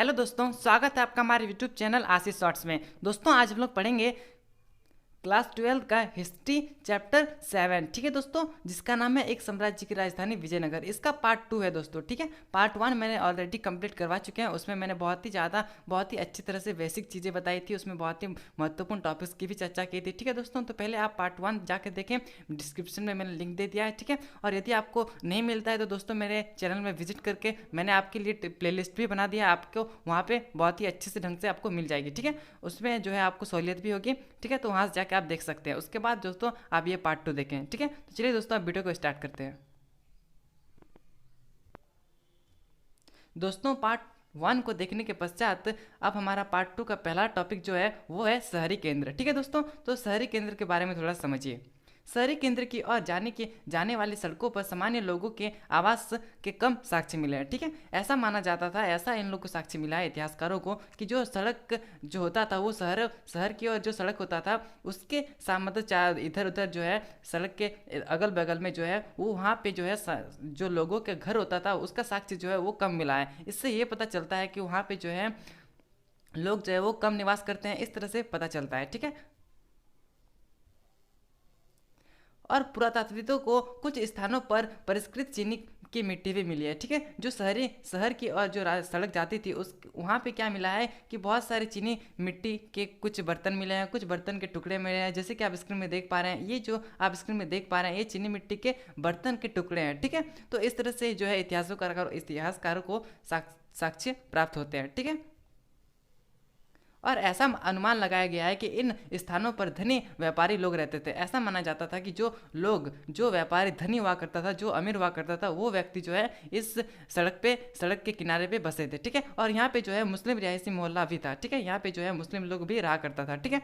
Hello दोस्तों, स्वागत है आपका हमारे यूट्यूब चैनल आशीष शॉर्ट्स में। दोस्तों आज हम लोग पढ़ेंगे क्लास 12 का हिस्ट्री चैप्टर 7। ठीक है दोस्तों, जिसका नाम है एक साम्राज्य की राजधानी विजयनगर। इसका पार्ट 2 है दोस्तों। ठीक है, पार्ट 1 मैंने ऑलरेडी कंप्लीट करवा चुके हैं। उसमें मैंने बहुत ही अच्छी तरह से बेसिक चीज़ें बताई थी। उसमें बहुत ही महत्वपूर्ण टॉपिक्स की भी चर्चा की थी। ठीक है दोस्तों, तो पहले आप पार्ट 1 जाकर देखें, डिस्क्रिप्शन में मैंने लिंक दे दिया है। ठीक है, और यदि आपको नहीं मिलता है तो दोस्तों मेरे चैनल में विजिट करके मैंने आपके लिए प्लेलिस्ट भी बना दिया है। आपको वहाँ पे बहुत ही अच्छे से ढंग से आपको मिल जाएगी। ठीक है, उसमें जो है आपको सहूलियत भी होगी। ठीक है, तो वहाँ से जाके आप देख सकते हैं। उसके बाद दोस्तों आप ये पार्ट 2 देखें। ठीक है, तो चलिए दोस्तों आप वीडियो को स्टार्ट करते हैं। दोस्तों पार्ट 1 को देखने के पश्चात अब हमारा पार्ट 2 का पहला टॉपिक जो है वो है शहरी केंद्र। ठीक है दोस्तों, तो शहरी केंद्र के बारे में थोड़ा समझिए। शहरी केंद्र की ओर जाने वाली सड़कों पर सामान्य लोगों के आवास के कम साक्ष्य मिले हैं। ठीक है, ऐसा माना जाता था, ऐसा इन लोगों को साक्ष्य मिला है इतिहासकारों को, कि जो सड़क जो होता था वो शहर की ओर जो सड़क होता था उसके मतलब चार इधर उधर जो है सड़क के अगल बगल में जो है वो वहाँ पे जो है जो लोगों के घर होता था उसका साक्ष्य जो है वो कम मिला है। इससे ये पता चलता है कि वहाँ पे जो है लोग जो है वो कम निवास करते हैं, इस तरह से पता चलता है। ठीक है, और पुरातात्विकों को कुछ स्थानों पर परिष्कृत चीनी की मिट्टी भी मिली है। ठीक है, जो शहर की और जो सड़क जाती थी उस वहाँ पे क्या मिला है कि बहुत सारे चीनी मिट्टी के कुछ बर्तन मिले हैं, कुछ बर्तन के टुकड़े मिले हैं। जैसे कि आप स्क्रीन में देख पा रहे हैं, ये जो आप स्क्रीन में देख पा रहे हैं ये चीनी मिट्टी के बर्तन के टुकड़े हैं। ठीक है, तो इस तरह से जो है इतिहासकारों को साक्ष्य प्राप्त होते हैं। ठीक है, और ऐसा अनुमान लगाया गया है कि इन स्थानों पर धनी व्यापारी लोग रहते थे। ऐसा माना जाता था कि जो व्यापारी धनी हुआ करता था, जो अमीर हुआ करता था, वो व्यक्ति जो है इस सड़क के किनारे पे बसे थे। ठीक है, और यहाँ पे जो है मुस्लिम रिहायशी मोहल्ला भी था। ठीक है, यहाँ पे जो है मुस्लिम लोग भी रहा करता था। ठीक है,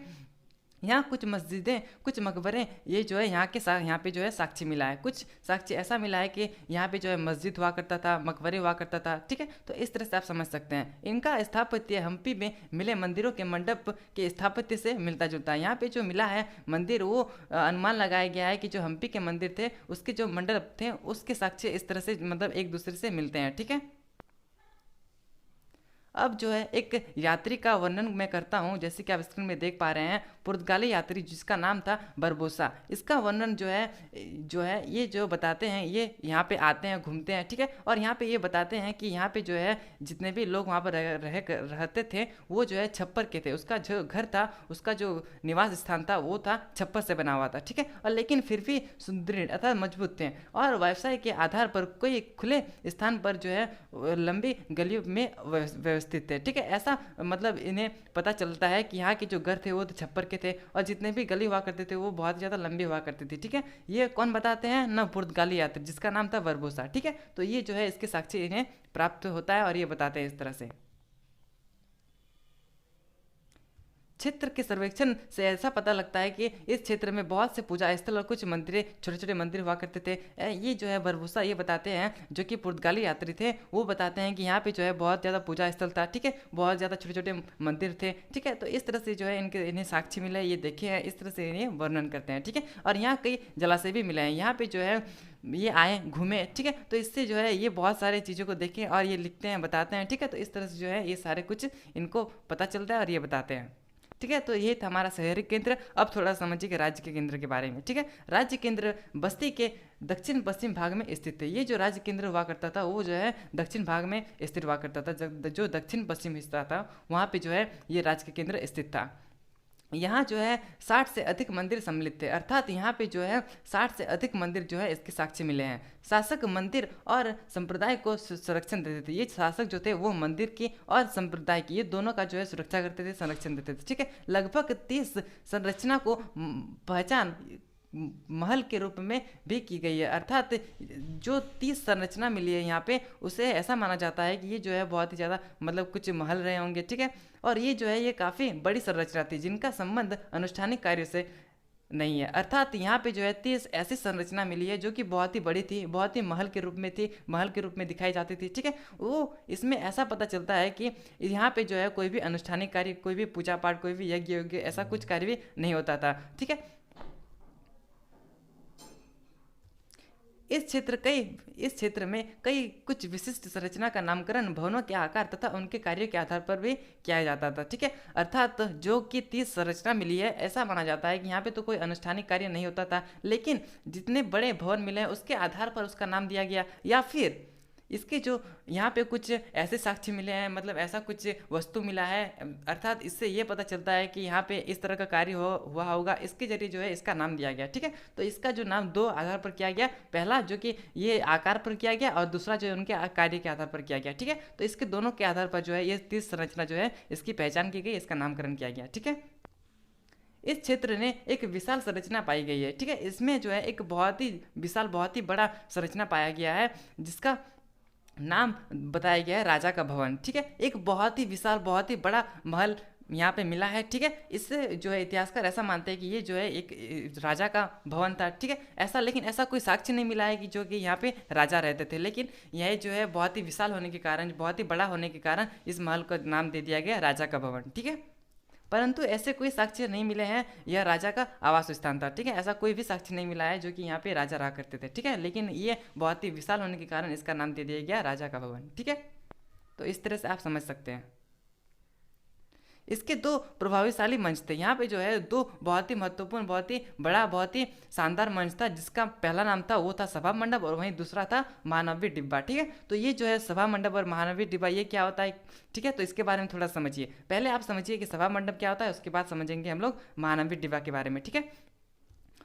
यहाँ कुछ मस्जिदें, कुछ मकबरे, ये जो है यहाँ पे जो है साक्ष्य मिला है। कुछ साक्ष्य ऐसा मिला है कि यहाँ पे जो है मस्जिद हुआ करता था, मकबरे हुआ करता था। ठीक है, तो इस तरह से आप समझ सकते हैं। इनका स्थापत्य हम्पी में मिले मंदिरों के मंडप के स्थापत्य से मिलता जुलता है। यहाँ पे जो मिला है मंदिर वो अनुमान लगाया गया है कि जो हम्पी के मंदिर थे उसके जो मंडप थे उसके साक्ष्य इस तरह से मतलब एक दूसरे से मिलते हैं। ठीक है, अब जो है एक यात्री का वर्णन मैं करता हूँ। जैसे कि आप स्क्रीन में देख पा रहे हैं, पुर्तगाली यात्री जिसका नाम था बरबोसा, इसका वर्णन जो है ये जो बताते हैं, ये यहाँ पे आते हैं, घूमते हैं। ठीक है, और यहाँ पे ये बताते हैं कि यहाँ पे जो है जितने भी लोग वहाँ पर रहते थे वो जो है छप्पर के थे। उसका जो घर था, उसका जो निवास स्थान था वो था छप्पर से बना हुआ था। ठीक है, और लेकिन फिर भी सुदृढ़ अर्थात मजबूत थे, और व्यवसाय के आधार पर कोई खुले स्थान पर जो है लंबी गलियों में व्यवस्थित थे। ठीक है, ऐसा मतलब इन्हें पता चलता है कि यहाँ के जो घर थे वो तो छप्पर के थे, और जितने भी गली हुआ करते थे वो बहुत ज़्यादा लंबी हुआ करती थी। ठीक है, ये कौन बताते हैं? न पुर्तगाली यात्री जिसका नाम था बरबोसा। ठीक है, तो ये जो है इसके साक्ष्य इन्हें प्राप्त होता है और ये बताते हैं इस तरह से। क्षेत्र के सर्वेक्षण से ऐसा पता लगता है कि इस क्षेत्र में बहुत से पूजा स्थल और कुछ मंदिरें, छोटे छोटे मंदिर हुआ करते थे। ये जो है बरबूसा ये बताते हैं, जो कि पुर्तगाली यात्री थे, वो बताते हैं कि यहाँ पे जो है बहुत ज़्यादा पूजा स्थल था। ठीक है, बहुत ज़्यादा छोटे छोटे मंदिर थे। ठीक है, तो इस तरह से जो है इन्हें साक्ष्य मिले, ये देखे हैं, इस तरह से इन्हें वर्णन करते हैं। ठीक है, और यहाँ कई जलाशय भी मिले हैं। यहाँ पे जो है ये आए घूमे। ठीक है, तो इससे जो है ये बहुत सारे चीज़ों को देखें और ये लिखते हैं, बताते हैं। ठीक है, तो इस तरह से जो है ये सारे कुछ इनको पता चलता है और ये बताते हैं। ठीक है, तो ये था हमारा शहरी केंद्र। अब थोड़ा समझिए कि राज्य के केंद्र के बारे में। ठीक है, राज्य केंद्र बस्ती के दक्षिण पश्चिम भाग में स्थित है। ये जो राज्य केंद्र हुआ करता था वो जो है दक्षिण भाग में स्थित हुआ करता था। जो दक्षिण पश्चिम हिस्सा था वहाँ पे जो है ये राज्य के केंद्र स्थित था। यहाँ जो है 60 से अधिक मंदिर सम्मिलित थे, अर्थात यहाँ पे जो है 60 से अधिक मंदिर जो है इसके साक्ष्य मिले हैं। शासक मंदिर और संप्रदाय को संरक्षण देते थे। ये शासक जो थे वो मंदिर की और संप्रदाय की, ये दोनों का जो है सुरक्षा करते थे, संरक्षण देते थे। ठीक है, लगभग 30 संरचना को पहचान महल के रूप में भी की गई है। अर्थात जो 30 संरचना मिली है यहाँ पे, उसे ऐसा माना जाता है कि ये जो है बहुत ही ज़्यादा मतलब कुछ महल रहे होंगे। ठीक है, और ये जो है ये काफ़ी बड़ी संरचना थी जिनका संबंध अनुष्ठानिक कार्य से नहीं है। अर्थात यहाँ पे जो है 30 ऐसी संरचना मिली है जो कि बहुत ही बड़ी थी, बहुत ही महल के रूप में थी, महल के रूप में दिखाई जाती थी। ठीक है, वो इसमें ऐसा पता चलता है कि यहाँ पे जो है कोई भी अनुष्ठानिक कार्य, कोई भी पूजा पाठ, कोई भी यज्ञ ऐसा कुछ कार्य भी नहीं होता था। ठीक है, इस क्षेत्र में कई कुछ विशिष्ट संरचना का नामकरण भवनों के आकार तथा उनके कार्यों के आधार पर भी किया जाता था। ठीक है, अर्थात जो कि 30 संरचना मिली है, ऐसा माना जाता है कि यहाँ पे तो कोई अनुष्ठानिक कार्य नहीं होता था, लेकिन जितने बड़े भवन मिले हैं उसके आधार पर उसका नाम दिया गया। या फिर इसके जो यहाँ पे कुछ ऐसे साक्ष्य मिले हैं, मतलब ऐसा कुछ वस्तु मिला है, अर्थात इससे ये पता चलता है कि यहाँ पे इस तरह का कार्य हुआ होगा, इसके जरिए जो है इसका नाम दिया गया। ठीक है, तो इसका जो नाम दो आधार पर किया गया, पहला जो कि ये आकार पर किया गया और दूसरा जो है उनके कार्य के आधार पर किया गया। ठीक है, तो इसके दोनों के आधार पर जो है ये 30 संरचना जो है इसकी पहचान की गई, इसका नामकरण किया गया। ठीक है, इस क्षेत्र ने एक विशाल संरचना पाई गई है। ठीक है, इसमें जो है एक बहुत ही विशाल, बहुत ही बड़ा संरचना पाया गया है जिसका नाम बताया गया है राजा का भवन। ठीक है, एक बहुत ही विशाल, बहुत ही बड़ा महल यहाँ पे मिला है। ठीक है, इससे जो है इतिहासकार ऐसा मानते हैं कि ये जो है एक राजा का भवन था। ठीक है, ऐसा लेकिन ऐसा कोई साक्ष्य नहीं मिला है कि जो कि यहाँ पे राजा रहते थे, लेकिन यह जो है बहुत ही विशाल होने के कारण, बहुत ही बड़ा होने के कारण इस महल का नाम दे दिया गया राजा का भवन। ठीक है, परंतु ऐसे कोई साक्ष्य नहीं मिले हैं यह राजा का आवास स्थान था। ठीक है, ऐसा कोई भी साक्ष्य नहीं मिला है जो कि यहाँ पे राजा रहा करते थे। ठीक है, लेकिन ये बहुत ही विशाल होने के कारण इसका नाम दे दिया गया राजा का भवन। ठीक है, तो इस तरह से आप समझ सकते हैं। इसके दो प्रभावशाली मंच थे। यहाँ पे जो है दो बहुत ही महत्वपूर्ण, बहुत ही बड़ा, बहुत ही शानदार मंच था, जिसका पहला नाम था वो था सभा मंडप और वहीं दूसरा था महानवी डिब्बा। ठीक है, तो ये जो है सभा मंडप और महानवी डिब्बा ये क्या होता है? ठीक है, तो इसके बारे में थोड़ा समझिए। पहले आप समझिए कि सभा मंडप क्या होता है, उसके बाद समझेंगे हम लोग महानवी डिब्बा के बारे में। ठीक है,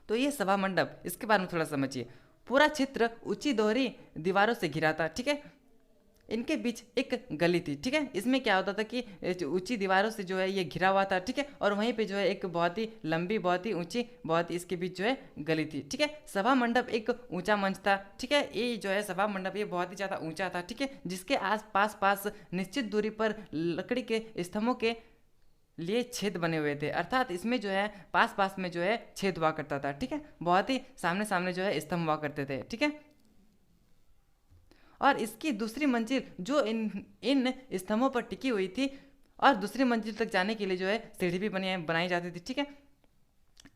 तो ये सभा मंडप, इसके बारे में थोड़ा समझिए। पूरा क्षेत्र ऊंची दोहरी दीवारों से घिरा था। ठीक है, इनके बीच एक गली थी। ठीक है, इसमें क्या होता था कि ऊंची दीवारों से जो है ये घिरा हुआ था। ठीक है, और वहीं पे जो है एक बहुत ही लंबी, बहुत ही ऊंची, बहुत ही इसके बीच जो है गली थी। ठीक है, सभा मंडप एक ऊंचा मंच था। ठीक है, ये जो है सभा मंडप ये बहुत ही ज़्यादा ऊंचा था। ठीक है, जिसके आस पास निश्चित दूरी पर लकड़ी के स्तंभों के लिए छेद बने हुए थे, अर्थात इसमें जो है पास में जो है छेद हुआ करता था। ठीक है, बहुत ही सामने जो है स्तंभ हुआ करते थे। ठीक है, और इसकी दूसरी मंजिल जो इन स्तंभों पर टिकी हुई थी, और दूसरी मंजिल तक जाने के लिए जो है सीढ़ी भी बनाई जाती थी। ठीक है,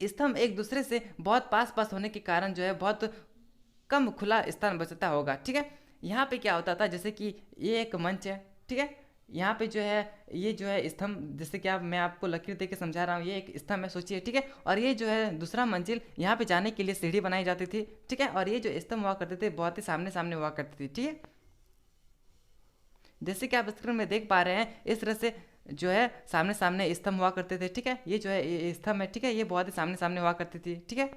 स्तंभ एक दूसरे से बहुत पास होने के कारण जो है बहुत कम खुला स्थान बचता होगा। ठीक है, यहाँ पे क्या होता था, जैसे कि ये एक मंच है। ठीक है, यहाँ पे जो है ये जो है स्तंभ, जैसे कि मैं आपको लकीर दे के समझा रहा हूँ, ये एक स्तंभ है, सोचिए। ठीक है, और ये जो है दूसरा मंजिल, यहाँ पे जाने के लिए सीढ़ी बनाई जाती थी। ठीक है, और ये जो स्तंभ हुआ करते थे बहुत ही सामने हुआ करती थी। ठीक है, जैसे कि आप स्क्रीन में देख पा रहे हैं, इस तरह से जो है सामने स्तंभ हुआ करते थे। ठीक है, ये जो है ये स्तंभ है। ठीक है, ये बहुत ही सामने हुआ करती थी। ठीक है,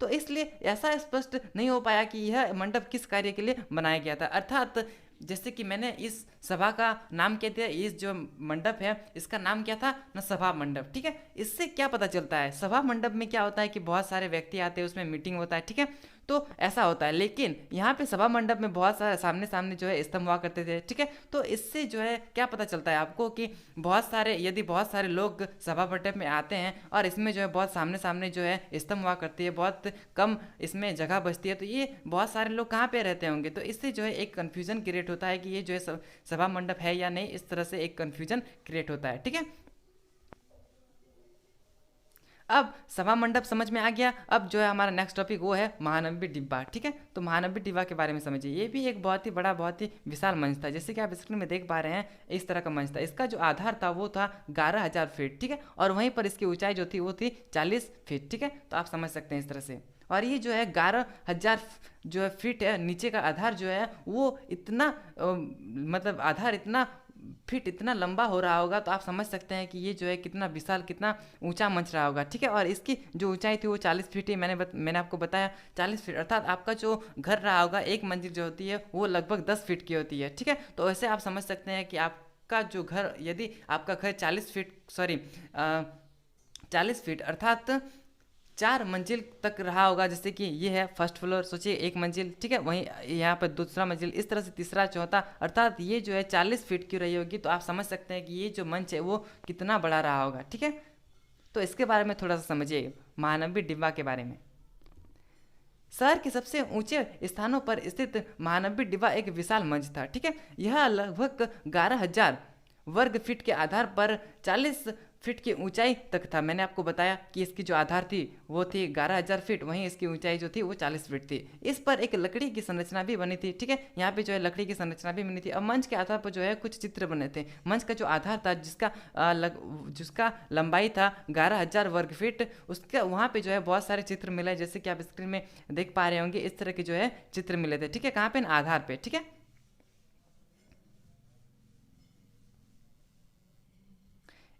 तो इसलिए ऐसा स्पष्ट नहीं हो पाया कि यह मंडप किस कार्य के लिए बनाया गया था। अर्थात जैसे कि मैंने इस सभा का नाम क्या दिया, इस जो मंडप है इसका नाम क्या था ना, सभा मंडप। ठीक है, इससे क्या पता चलता है, सभा मंडप में क्या होता है कि बहुत सारे व्यक्ति आते हैं, उसमें मीटिंग होता है। ठीक है, तो ऐसा होता है, लेकिन यहाँ पे सभा मंडप में बहुत सारे सामने जो है स्तंभ हुआ करते थे। ठीक है, तो इससे जो है क्या पता चलता है आपको कि यदि बहुत सारे लोग सभा मंडप में आते हैं और इसमें जो है बहुत सामने जो है स्तंभ हुआ करती है, बहुत कम इसमें जगह बचती है, तो ये बहुत सारे लोग कहाँ पे रहते होंगे, तो इससे जो है एक कन्फ्यूजन क्रिएट होता है कि ये जो है सभा मंडप है या नहीं, इस तरह से एक कन्फ्यूजन क्रिएट होता है। ठीक है, अब सभा मंडप समझ में आ गया। अब जो है हमारा नेक्स्ट टॉपिक वो है महानवी डिब्बा। ठीक है, तो महानवी डिब्बा के बारे में समझिए। ये भी एक बहुत ही बड़ा, बहुत ही विशाल मंच था, जैसे कि आप स्क्रीन में देख पा रहे हैं, इस तरह का मंच था। इसका जो आधार था वो था 11,000 फीट। ठीक है, और वहीं पर इसकी ऊंचाई जो थी वो थी 40 फीट। ठीक है, तो आप समझ सकते हैं इस तरह से। और ये जो है 11,000 जो है फीट है, नीचे का आधार जो है वो इतना मतलब आधार इतना फीट इतना लंबा हो रहा होगा, तो आप समझ सकते हैं कि ये जो है कितना विशाल, कितना ऊंचा मंच रहा होगा। ठीक है, और इसकी जो ऊंचाई थी वो 40 फीट ही, मैंने आपको बताया 40 फीट, अर्थात आपका जो घर रहा होगा, एक मंजिल जो होती है वो लगभग 10 फीट की होती है। ठीक है, तो ऐसे आप समझ सकते हैं कि आपका जो घर, यदि आपका घर 40 फीट अर्थात 4 मंजिल तक रहा होगा, जैसे कि ये है फर्स्ट फ्लोर, सोचिए एक मंजिल। ठीक है, वहीं यहाँ पर दूसरा मंजिल, इस तरह से तीसरा, चौथा, अर्थात ये जो है 40 फीट की रही होगी, तो आप समझ सकते हैं कि ये जो मंच है वो कितना बड़ा रहा होगा। ठीक है, तो इसके बारे में थोड़ा सा समझिए, महानवी डिब्बा के बारे में। शहर के सबसे ऊंचे स्थानों पर स्थित महानवी डिब्बा एक विशाल मंच था। ठीक है, यह लगभग 11,000 वर्ग फीट के आधार पर 40 फीट की ऊंचाई तक था। मैंने आपको बताया कि इसकी जो आधार थी वो थी 11,000 फीट, वहीं इसकी ऊंचाई जो थी वो 40 फीट थी। इस पर एक लकड़ी की संरचना भी बनी थी, ठीक है, यहाँ पे जो है लकड़ी की संरचना भी बनी थी। अब मंच के आधार पर जो है कुछ चित्र बने थे। मंच का जो आधार था जिसका लंबाई था 11,000 वर्ग फीट, उसका वहाँ पे जो है बहुत सारे चित्र मिले, जैसे कि आप स्क्रीन में देख पा रहे होंगे, इस तरह के जो है चित्र मिले थे, ठीक है, कहाँ पे, आधार पे, ठीक है।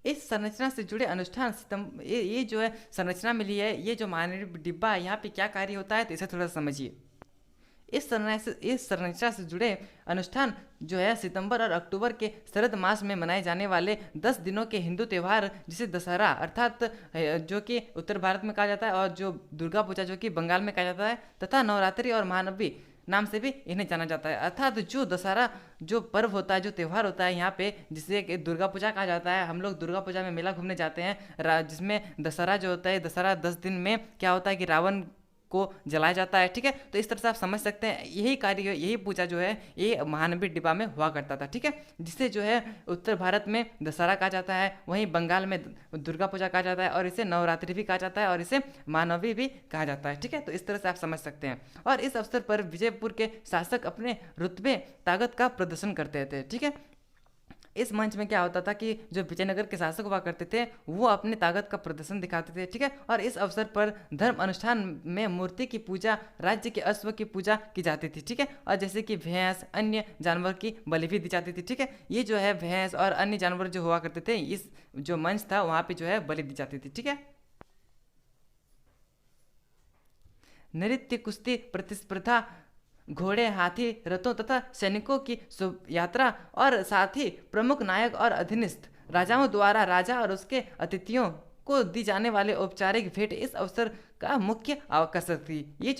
इस संरचना से जुड़े अनुष्ठान ये जो है संरचना मिली है, ये जो मानवीय डिब्बा है यहाँ पे क्या कार्य होता है, तो इसे थोड़ा समझिए। इस संरचना से जुड़े अनुष्ठान जो है सितंबर और अक्टूबर के शरद मास में मनाए जाने वाले 10 दिनों के हिंदू त्यौहार, जिसे दशहरा अर्थात जो कि उत्तर भारत में कहा जाता है, और जो दुर्गा पूजा जो कि बंगाल में कहा जाता है, तथा नवरात्रि और महानवमी नाम से भी इन्हें जाना जाता है। अर्थात जो दशहरा जो पर्व होता है, जो त्यौहार होता है यहाँ पे, जिसे कि दुर्गा पूजा कहा जाता है, हम लोग दुर्गा पूजा में मेला घूमने जाते हैं, जिसमें दशहरा जो होता है, दशहरा 10 दिन में क्या होता है कि रावण को जलाया जाता है, ठीक है। तो इस तरह से आप समझ सकते हैं, यही कार्य, यही पूजा जो है ये महानवमी डिब्बा में हुआ करता था, ठीक है, जिसे जो है उत्तर भारत में दशहरा कहा जाता है, वहीं बंगाल में दुर्गा पूजा कहा जाता है, और इसे नवरात्रि भी कहा जाता है, और इसे महानवमी भी कहा जाता है, ठीक है। तो इस तरह से आप समझ सकते हैं। और इस अवसर पर विजयपुर के शासक अपने रुतबे ताकत का प्रदर्शन करते थे, ठीक है। इस मंच में क्या होता था कि जो विजयनगर के शासक हुआ करते थे वो अपनी ताकत का प्रदर्शन दिखाते थे, ठीक है। और इस अवसर पर धर्म अनुष्ठान में मूर्ति की पूजा, राज्य के अश्व की पूजा की जाती थी, ठीक है, और जैसे कि भैंस, अन्य जानवर की बलि भी दी जाती थी, ठीक है। ये जो है भैंस और अन्य जानवर जो हुआ करते थे, इस जो मंच था वहाँ पे जो है बलि दी जाती थी, ठीक है। नृत्य, कुश्ती प्रतिस्पर्धा, घोड़े, हाथी, रथों तथा सैनिकों की शुभ यात्रा, और साथ ही प्रमुख नायक और अधीनस्थ राजाओं द्वारा राजा और उसके अतिथियों को दी जाने वाले औपचारिक भेंट इस अवसर का मुख्य आकर्षक थी। ये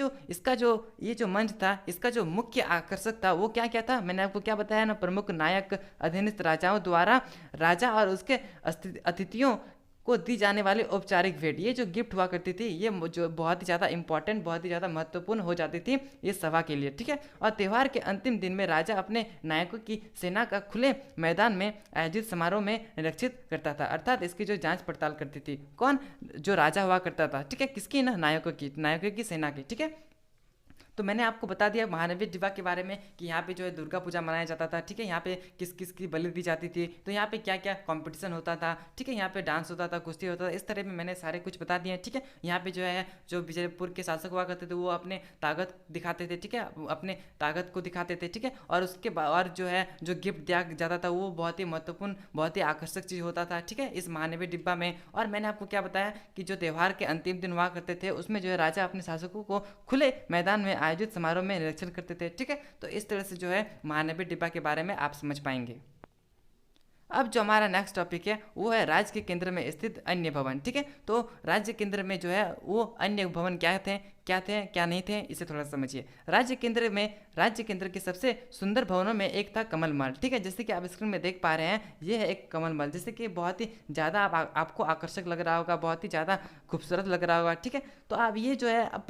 जो मंच था, इसका जो मुख्य आकर्षक था वो क्या क्या था, मैंने आपको क्या बताया ना, प्रमुख नायक, अधीनस्थ राजाओं द्वारा राजा और उसके अतिथियों को दी जाने वाली औपचारिक भेंट, ये जो गिफ्ट हुआ करती थी, ये जो बहुत ही ज़्यादा इंपॉर्टेंट, बहुत ही ज़्यादा महत्वपूर्ण हो जाती थी इस सभा के लिए, ठीक है। और त्यौहार के अंतिम दिन में राजा अपने नायकों की सेना का खुले मैदान में आयोजित समारोह में निरीक्षित करता था, अर्थात इसकी जो जांच पड़ताल करती थी, कौन, जो राजा हुआ करता था, ठीक है, किसकी ना, नायकों की सेना की, ठीक है। तो मैंने आपको बता दिया महानवमी डिब्बा के बारे में कि यहाँ पे जो है दुर्गा पूजा मनाया जाता था, ठीक है, यहाँ पे किस किस की बलि दी जाती थी, तो यहाँ पे क्या क्या कंपटीशन होता था, ठीक है, यहाँ पे डांस होता था, कुश्ती होता था, इस तरह में मैंने सारे कुछ बता दिए, ठीक है। यहाँ पे जो है जो विजयपुर के शासक हुआ करते थे वो अपने ताकत दिखाते थे, ठीक है, अपने ताकत को दिखाते थे, ठीक है। और उसके बाद और जो है जो गिफ्ट दिया जाता था वो बहुत ही महत्वपूर्ण, बहुत ही आकर्षक चीज़ होता था, ठीक है, इस महानवमी डिब्बा में। और मैंने आपको क्या बताया कि जो त्यौहार के अंतिम दिन हुआ करते थे उसमें जो है राजा अपने शासकों को खुले मैदान में आयोजित समारोह में निरीक्षण करते थे, ठीक है। तो इस तरह से जो है महानवमी डिब्बा के बारे में आप समझ पाएंगे। अब जो हमारा नेक्स्ट टॉपिक है वो है राज्य के केंद्र में स्थित अन्य भवन, ठीक है। तो राज्य केंद्र में जो है वो अन्य भवन क्या नहीं थे, इसे थोड़ा समझिए। राज्य केंद्र के सबसे सुंदर भवनों में एक था कमल महल, ठीक है, जैसे कि आप स्क्रीन में देख पा रहे हैं, ये है एक कमल महल, जैसे कि बहुत ही ज़्यादा आपको आकर्षक लग रहा होगा, बहुत ही ज़्यादा खूबसूरत लग रहा होगा, ठीक है। तो आप ये जो है अब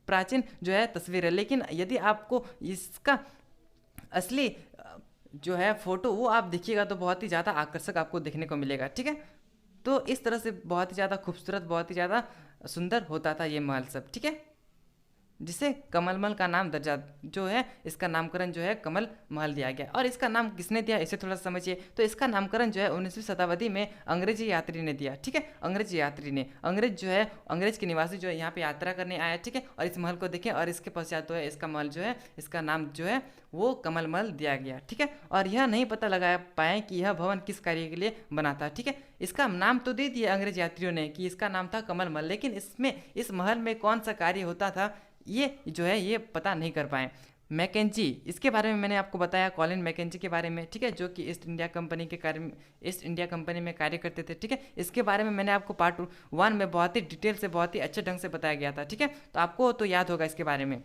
प्राचीन जो है तस्वीर है, लेकिन यदि आपको इसका असली जो है फोटो वो आप देखिएगा तो बहुत ही ज़्यादा आकर्षक आपको देखने को मिलेगा, ठीक है। तो इस तरह से बहुत ही ज़्यादा खूबसूरत, बहुत ही ज़्यादा सुंदर होता था ये महल सब, ठीक है, जिसे कमल महल का नाम दर्जा जो है, इसका नामकरण जो है कमल महल दिया गया। और इसका नाम किसने दिया, इसे थोड़ा समझिए। तो इसका नामकरण जो है 19वीं शताब्दी में अंग्रेजी यात्री ने दिया, ठीक है, अंग्रेज के निवासी जो है यहाँ पे यात्रा करने आया, ठीक है, और इस महल को देखें, और इसके पश्चात जो है इसका महल जो है, इसका नाम जो है वो कमल महल दिया गया, ठीक है। और यह नहीं पता लगा पाए कि यह भवन किस कार्य के लिए बना था, ठीक है। इसका नाम तो दे दिया अंग्रेज यात्रियों ने कि इसका नाम था कमल महल, लेकिन इस महल में कौन सा कार्य होता था ये जो है ये पता नहीं कर पाए। मैकेंजी, इसके बारे में मैंने आपको बताया, कॉलिन मैकेंजी के बारे में, ठीक है, जो कि ईस्ट इंडिया कंपनी में कार्य करते थे, ठीक है। इसके बारे में मैंने आपको पार्ट 1 में बहुत ही डिटेल से, बहुत ही अच्छे ढंग से बताया गया था, ठीक है, तो आपको तो याद होगा इसके बारे में।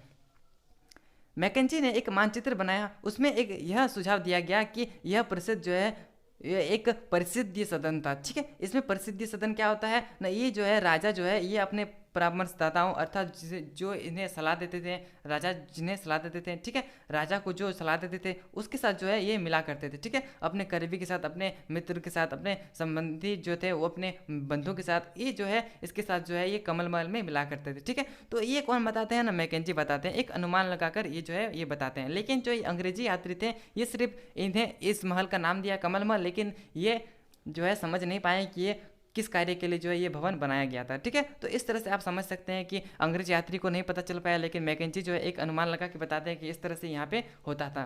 मैकेंजी ने एक मानचित्र बनाया, उसमें एक यह सुझाव दिया गया कि यह परिषद जो है ये एक परिसिद्धि सदन था, ठीक है। इसमें परिसिद्धि सदन क्या होता है ना, ये जो है राजा जो है ये अपने परामर्शदाताओं अर्थात जो इन्हें सलाह देते थे, राजा जिन्हें सलाह देते थे, ठीक है, राजा को जो सलाह देते थे उसके साथ जो है ये मिला करते थे, ठीक है, अपने करीबी के साथ, अपने मित्र के साथ, अपने संबंधी जो थे वो अपने बंधु के साथ, ये जो है इसके साथ जो है ये कमल महल में मिला करते थे, ठीक है। तो ये कौन बताते हैं ना, मैकेंजी बताते हैं, एक अनुमान लगाकर ये जो है ये बताते हैं। लेकिन जो ये अंग्रेजी यात्री थे ये सिर्फ इन्हें इस महल का नाम दिया कमल महल, लेकिन ये जो है समझ नहीं पाए कि ये किस कार्य के लिए जो है ये भवन बनाया गया था, ठीक है। तो इस तरह से आप समझ सकते हैं कि अंग्रेज यात्री को नहीं पता चल पाया, लेकिन मैकेंजी जो है एक अनुमान लगा के बताते हैं कि इस तरह से यहाँ पे होता था।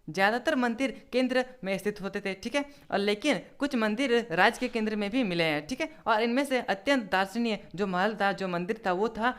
ज़्यादातर मंदिर केंद्र में स्थित होते थे, ठीक है, और लेकिन कुछ मंदिर राज्य के केंद्र में भी मिले हैं, ठीक है। और इनमें से अत्यंत दार्शनिक जो महल था, जो मंदिर था, वो था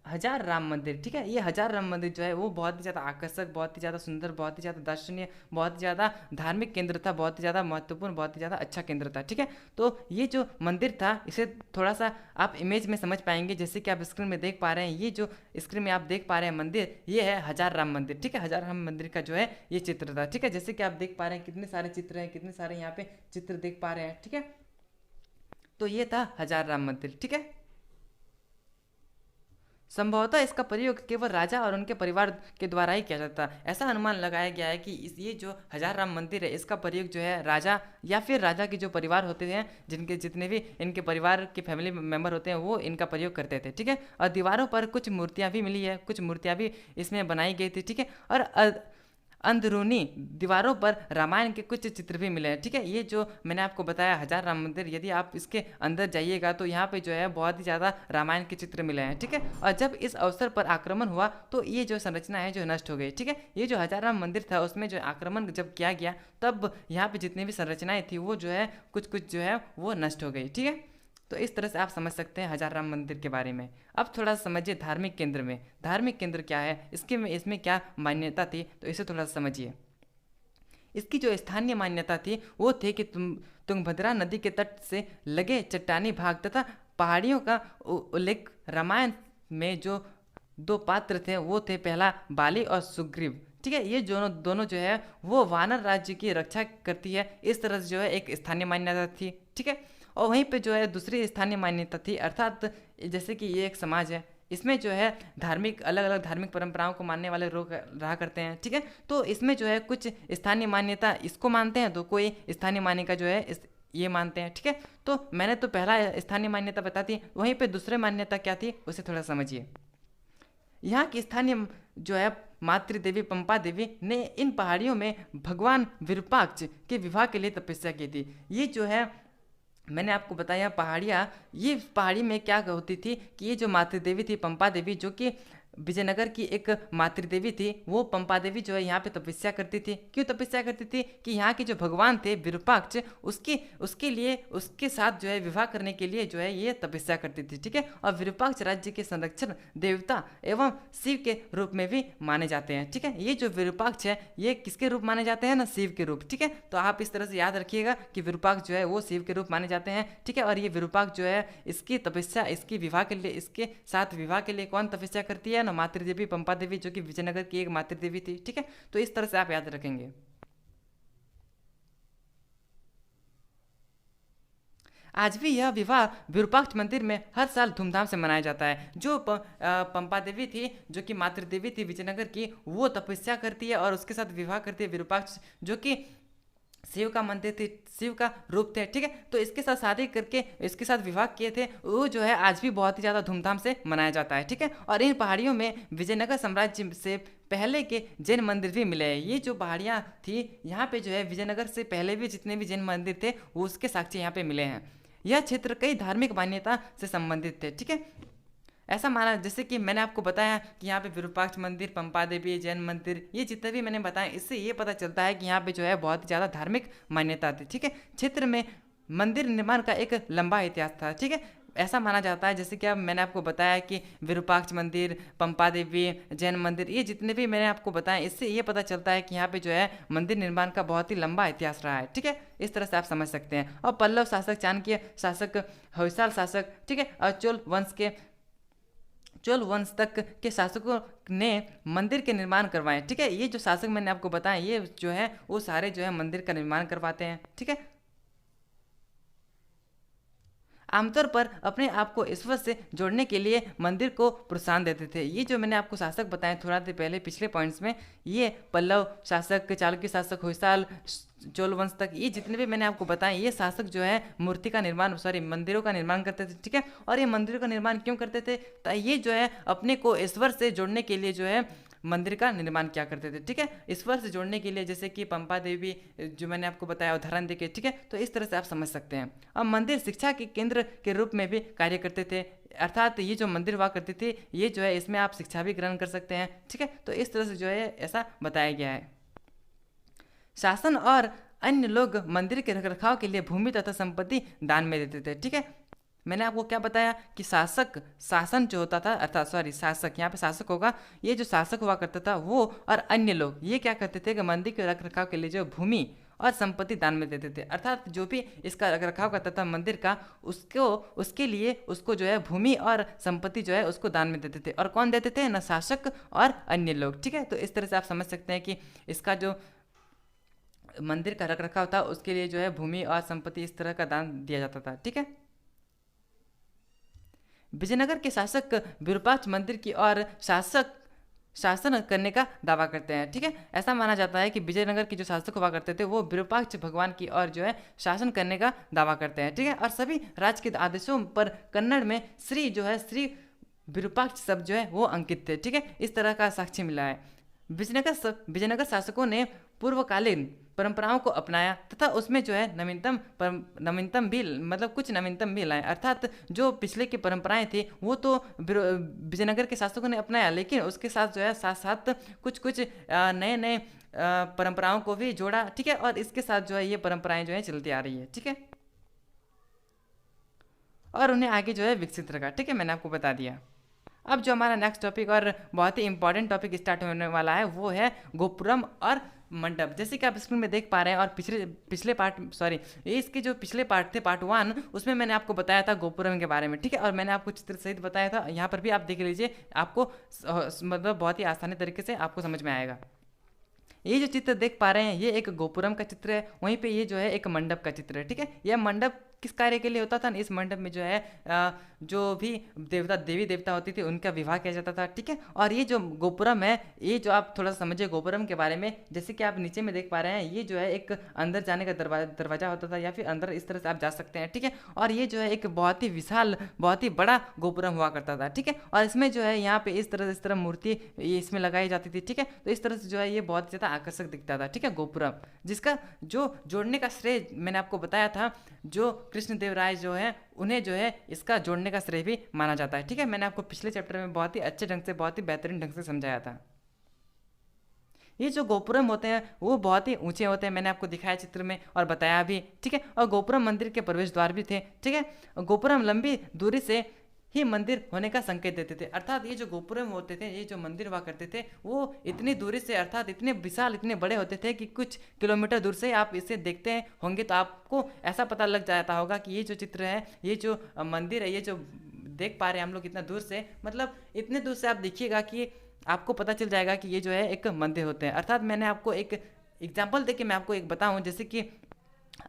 हजार राम मंदिर, ठीक है। ये हजार राम मंदिर जो है वो बहुत ही ज़्यादा आकर्षक, बहुत ही ज़्यादा सुंदर, बहुत ही ज़्यादा दर्शनीय, बहुत ही ज़्यादा धार्मिक केंद्र था, बहुत ही ज़्यादा महत्वपूर्ण, बहुत ही ज़्यादा अच्छा केंद्र था, ठीक है। तो ये जो मंदिर था इसे थोड़ा सा आप इमेज में समझ पाएंगे, जैसे कि आप स्क्रीन में देख पा रहे हैं, ये जो स्क्रीन में आप देख पा रहे हैं मंदिर, ये है हजार राम मंदिर, ठीक है। हजार राम मंदिर का जो है ये चित्र था, ठीक है। जैसे कि आप देख पा रहे हैं कितने सारे चित्र हैं, कितने सारे यहाँ पे चित्र देख पा रहे हैं, ठीक है। तो ये था हजार राम मंदिर, ठीक है। संभवतः इसका प्रयोग केवल राजा और उनके परिवार के द्वारा ही किया जाता है। ऐसा अनुमान लगाया गया है कि ये जो हजार राम मंदिर है इसका प्रयोग जो है राजा या फिर राजा के जो परिवार होते हैं, जिनके जितने भी इनके परिवार के फैमिली मेंबर होते हैं, वो इनका प्रयोग करते थे, ठीक है। और दीवारों पर कुछ मूर्तियाँ भी मिली है, कुछ मूर्तियाँ भी इसमें बनाई गई थी, ठीक है। और अंदरूनी दीवारों पर रामायण के कुछ चित्र भी मिले हैं, ठीक है। ये जो मैंने आपको बताया हजार राम मंदिर, यदि आप इसके अंदर जाइएगा तो यहाँ पे जो है बहुत ही ज़्यादा रामायण के चित्र मिले हैं, ठीक है। और जब इस अवसर पर आक्रमण हुआ तो ये जो संरचना है जो नष्ट हो गई, ठीक है। ये जो हजार राम मंदिर था उसमें जो आक्रमण जब किया गया तब यहाँ पे जितनी भी संरचनाएं थी वो जो है कुछ जो है वो नष्ट हो गई, ठीक है। तो इस तरह से आप समझ सकते हैं हजार राम मंदिर के बारे में। अब थोड़ा सा समझिए धार्मिक केंद्र में, धार्मिक केंद्र क्या है, इसमें क्या मान्यता थी, तो इसे थोड़ा सा समझिए। इसकी जो स्थानीय मान्यता थी वो थी कि तुंगभद्रा नदी के तट से लगे चट्टानी भाग तथा पहाड़ियों का उल्लेख रामायण में जो दो पात्र थे वो थे, पहला बाली और सुग्रीव, ठीक है। ये दोनों जो है वो वानर राज्य की रक्षा करती है, इस तरह से जो है एक स्थानीय मान्यता थी, ठीक है। और वहीं पे जो है दूसरी स्थानीय मान्यता थी, अर्थात जैसे कि ये एक समाज है, इसमें जो है धार्मिक अलग अलग धार्मिक परंपराओं को मानने वाले लोग रहा करते हैं, ठीक है। तो इसमें जो है कुछ स्थानीय मान्यता इसको मानते हैं, तो कोई स्थानीय मान्यता जो है ये मानते हैं, ठीक है। तो मैंने तो पहला स्थानीय मान्यता बता दी, वहीं पे दूसरी मान्यता क्या थी उसे थोड़ा समझिए। यहाँ की स्थानीय जो है मातृदेवी पंपा देवी ने इन पहाड़ियों में भगवान विरूपाक्ष के विवाह के लिए तपस्या की थी। ये जो है मैंने आपको बताया पहाड़ियाँ, ये पहाड़ी में क्या होती थी कि ये जो मातृदेवी थी पंपा देवी, जो कि विजयनगर की एक मातृदेवी थी, वो पंपा देवी जो है यहाँ पे तपस्या करती थी। क्यों तपस्या करती थी कि यहाँ के जो भगवान थे विरूपाक्ष, उसके लिए उसके साथ जो है विवाह करने के लिए जो है ये तपस्या करती थी, ठीक है। और विरूपाक्ष राज्य के संरक्षण देवता एवं शिव के रूप में भी माने जाते हैं, ठीक है। ये जो विरूपाक्ष है ये किसके रूप माने जाते हैं ना, शिव के रूप, ठीक है। तो आप इस तरह से याद रखिएगा कि विरूपाक्ष जो है वो शिव के रूप माने जाते हैं, ठीक है। और ये विरूपाक्ष जो है इसकी तपस्या, इसकी विवाह के लिए, इसके साथ विवाह के लिए कौन तपस्या करती है, मातृदेवी पंपा देवी, जो कि विजयनगर की एक मातृदेवी थी, ठीक है। तो इस तरह से आप याद रखेंगे। आज भी यह विवाह विरूपाक्ष मंदिर में हर साल धूमधाम से मनाया जाता है। जो पंपा देवी थी, जो कि मातृदेवी थी विजयनगर की, वो तपस्या करती है और उसके साथ विवाह करती है विरूपाक्ष, जो कि शिव का मंदिर थे, शिव का रूप थे, ठीक है। तो इसके साथ शादी करके इसके साथ विवाह किए थे, वो जो है आज भी बहुत ही ज़्यादा धूमधाम से मनाया जाता है, ठीक है। और इन पहाड़ियों में विजयनगर साम्राज्य से पहले के जैन मंदिर भी मिले हैं। ये जो पहाड़ियाँ थी यहाँ पे जो है विजयनगर से पहले भी जितने भी जैन मंदिर थे वो उसके साक्ष्य यहाँ पे मिले हैं। यह क्षेत्र कई धार्मिक मान्यता से संबंधित थे, ठीक है। ऐसा माना, जैसे कि मैंने आपको बताया कि यहाँ पे विरूपाक्ष मंदिर, पंपा देवी, जैन मंदिर, ये जितने भी मैंने बताया, इससे ये पता चलता है कि यहाँ पे जो है बहुत ज़्यादा धार्मिक मान्यता थी, ठीक है। क्षेत्र में मंदिर निर्माण का एक लंबा इतिहास था, ठीक है। ऐसा माना जाता है, जैसे कि अब मैंने आपको बताया कि विरूपाक्ष मंदिर, पंपा देवी, जैन मंदिर, ये जितने भी मैंने आपको बताया, इससे ये पता चलता है कि यहाँ पे जो है मंदिर निर्माण का बहुत ही लंबा इतिहास रहा है, ठीक है। इस तरह से आप समझ सकते हैं। और पल्लव शासक, चाणक्य शासक, होयसाल शासक, ठीक है, और चोल वंश तक के शासकों ने मंदिर के निर्माण करवाए, ठीक है। ये जो शासक मैंने आपको बताया, ये जो है वो सारे जो है मंदिर का निर्माण करवाते हैं, ठीक है। आमतौर पर अपने आप को ईश्वर से जोड़ने के लिए मंदिर को प्रोत्साहन देते थे। ये जो मैंने आपको शासक बताए थोड़ा देर पहले पिछले पॉइंट्स में, ये पल्लव शासक, चालुक्य शासक, होयसाल, चोल वंश तक, ये जितने भी मैंने आपको बताए, ये शासक जो है मूर्ति का निर्माण, सॉरी मंदिरों का निर्माण करते थे, ठीक है। और ये मंदिरों का निर्माण क्यों करते थे? ये जो है अपने को ईश्वर से जोड़ने के लिए जो है मंदिर का निर्माण क्या करते थे, ठीक है, ईश्वर से जोड़ने के लिए, जैसे कि पंपा देवी जो मैंने आपको बताया उदाहरण देके, ठीक है। तो इस तरह से आप समझ सकते हैं। अब मंदिर शिक्षा के केंद्र के रूप में भी कार्य करते थे, अर्थात ये जो मंदिर हुआ करते थे, ये जो है इसमें आप शिक्षा भी ग्रहण कर सकते हैं, ठीक है। तो इस तरह से जो है ऐसा बताया गया है। शासन और अन्य लोग मंदिर के रखरखाव के लिए भूमि तथा संपत्ति दान में देते थे, ठीक है। मैंने आपको क्या बताया कि शासन जो होता था, अर्थात सॉरी शासक, यहाँ पे शासक होगा, ये जो शासक हुआ करता था वो और अन्य लोग ये क्या करते थे कि मंदिर के रखरखाव के लिए जो भूमि और संपत्ति दान में देते थे, अर्थात जो भी इसका रखरखाव करता था मंदिर का, उसके लिए उसको जो है भूमि और संपत्ति जो है उसको दान में देते थे। और कौन देते थे? न शासक और अन्य लोग, ठीक है। तो इस तरह से आप समझ सकते हैं कि इसका जो मंदिर का रखरखाव था उसके लिए जो है भूमि और संपत्ति इस तरह का दान दिया जाता था, ठीक है। विजयनगर के शासक विरूपाक्ष मंदिर की ओर शासन करने का दावा करते हैं, ठीक है। ऐसा माना जाता है कि विजयनगर के जो शासक हुआ करते थे वो विरूपाक्ष भगवान की ओर जो है शासन करने का दावा करते हैं, ठीक है। और सभी राज्य के आदेशों पर कन्नड़ में श्री विरूपाक्ष शब्द जो है वो अंकित थे, ठीक है। इस तरह का साक्ष्य मिला है। विजयनगर शासकों ने पूर्वकालीन परंपराओं को अपनाया तथा उसमें जो है नवीनतम भी, मतलब कुछ नवीनतम भी लाए, अर्थात जो पिछले की परंपराएं थी वो तो विजयनगर के शासकों ने अपनाया, लेकिन उसके साथ जो है साथ कुछ नए परंपराओं को भी जोड़ा, ठीक है। और इसके साथ जो है ये परंपराएं जो है चलती आ रही है, ठीक है, और उन्हें आगे जो है विकसित रखा, ठीक है। मैंने आपको बता दिया। अब जो हमारा नेक्स्ट टॉपिक और बहुत ही इंपॉर्टेंट टॉपिक स्टार्ट होने वाला है वो है गोपुरम और मंडप। जैसे कि आप स्क्रीन में देख पा रहे हैं, और पिछले पार्ट, सॉरी इसके जो पिछले पार्ट थे, पार्ट 1, उसमें मैंने आपको बताया था गोपुरम के बारे में, ठीक है। और मैंने आपको चित्र सहित बताया था, यहाँ पर भी आप देख लीजिए, आपको मतलब बहुत ही आसानी तरीके से आपको समझ में आएगा। ये जो चित्र देख पा रहे हैं ये एक गोपुरम का चित्र है, वहीं पे ये जो है एक मंडप का चित्र है, ठीक है। यह मंडप किस कार्य के लिए होता था? इस मंडप में जो है जो भी देवी देवता होती थी उनका विवाह किया जाता था, ठीक है। और ये जो गोपुरम है, ये जो आप थोड़ा सा समझिए गोपुरम के बारे में, जैसे कि आप नीचे में देख पा रहे हैं, ये जो है एक अंदर जाने का दरवाजा होता था, या फिर अंदर इस तरह से आप जा सकते हैं, ठीक है। और ये जो है एक बहुत ही विशाल, बहुत ही बड़ा गोपुरम हुआ करता था, ठीक है। और इसमें जो है यहाँ पे इस तरह मूर्ति इसमें लगाई जाती थी, ठीक है। तो इस तरह से जो है ये बहुत ज़्यादा आकर्षक दिखता था, ठीक है, गोपुरम, जिसका जो जोड़ने का श्रेय मैंने आपको बताया था, जो कृष्णदेव राय जो है उन्हें जो है इसका जोड़ने का श्रेय भी माना जाता है, ठीक है। मैंने आपको पिछले चैप्टर में बहुत ही अच्छे ढंग से, बहुत ही बेहतरीन ढंग से समझाया था। ये जो गोपुरम होते हैं वो बहुत ही ऊंचे होते हैं, मैंने आपको दिखाया चित्र में और बताया भी, ठीक है। और गोपुरम मंदिर के प्रवेश द्वार भी थे, ठीक है। गोपुरम लंबी दूरी से ही मंदिर होने का संकेत देते थे, अर्थात ये जो गोपुरम होते थे, ये जो मंदिर हुआ करते थे, वो इतनी दूरी से, अर्थात इतने विशाल, इतने बड़े होते थे कि कुछ किलोमीटर दूर से आप इसे देखते होंगे तो आपको ऐसा पता लग जाता होगा कि ये जो चित्र है, ये जो मंदिर है, ये जो देख पा रहे हैं हम लोग इतना दूर से, मतलब इतने दूर से आप देखिएगा कि आपको पता चल जाएगा कि ये जो है एक मंदिर होते हैं। अर्थात मैंने आपको एक एग्जाम्पल दे के मैं आपको एक बताऊँ, जैसे कि